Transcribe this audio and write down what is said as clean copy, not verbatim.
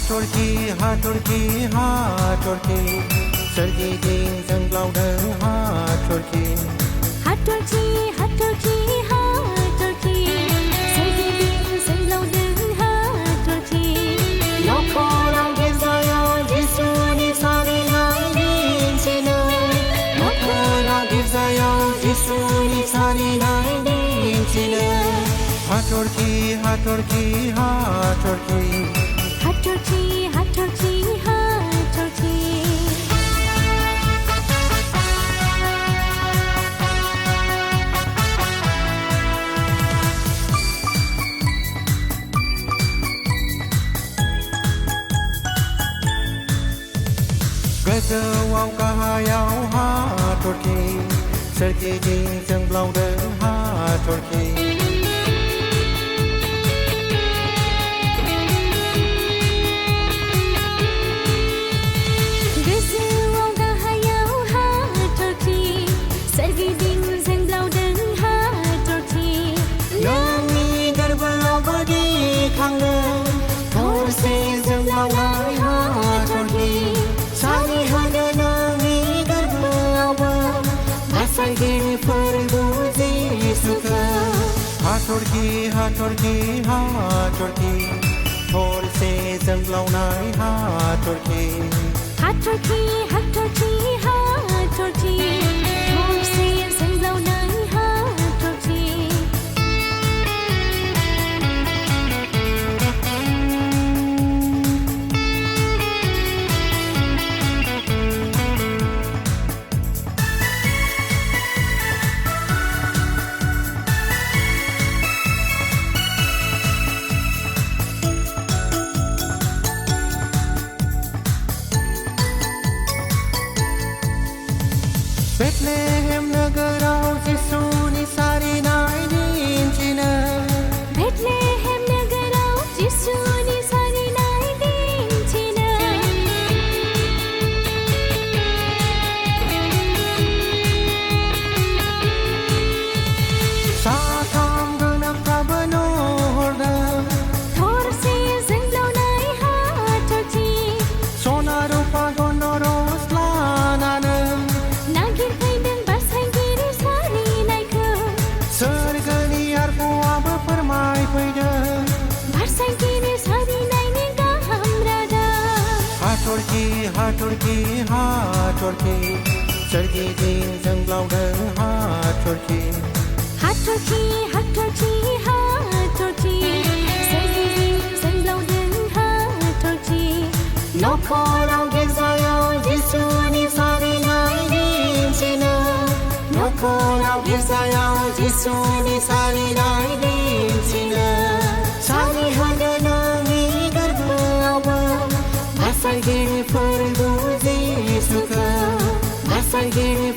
हाथरखि हाथरखि हाथरखि सोरगिदिं जोंब्लावदों हाथरखि हाथरखि हाथरखि हाथरखि सोरगिदिं जोंब्लावदों हाथरखि नखराव गिर्जायाव जिसुनि सारिनाय दिन्थिनो नखराव गिर्जायाव जिसुनि सारिनाय दिन्थिनो हाथरखि हाथरखि हाथरखि हाथरखि हाथरखि हाथरखि गोजौआव गाहायाव हाथरखि सोरगिदिं जोंब्लावदों हाथरखि गोजौआव गाहायाव हाथरखि सोरगिदिं जोंब्लावदों हाथरखि नोंनि गोरबोआवबो गिखांदों हरसे जोंब्लावनाय हाथरखि सारि होदो नोंनि गोरबोआवबो आसारगिरि फोरबो जिसुखौ हाथरखि हाथरखि हाथरखि हरसे जोंब्लावनाय हाथरखि हाथरखि हाथरखि हाथरखि हरसे जोंब्लावनाय हाथरखि बेथलेहेम नोगोराव जिसुनि सारिनाय दिन्थिनो बेथलेहेम नोगोराव जिसुनि सारिनाय दिन्थिनो साथाम गोनांफ्राबो नुहुरदों हरसे जोंब्लावनाय हाथरखि सना रुपा गन्धरस लानानै नागिरफैदों बासायगिरि सारिनायखौ सोरगोनि आरफआबो फोरमायफैदों बासायगिरि सारिनायनि गाहाम रादाब हाथरखि हाथरखि हाथरखि सोरगिदिं जोंब्लावदों हाथरखि हाथरखि हाथरखि हाथरखि सोरगिदिं जोंब्लावदों हाथरखि नखराव गिर्जायाव जिसुनि सारिनाय दिन्थिनो नखराव गिर्जायाव जिसुनि सारिनाय दिन्थिनो सारि होदो नोंनि गोरबोआवबो आसारगिरि फोरबो जिसुखौ आसारगिरि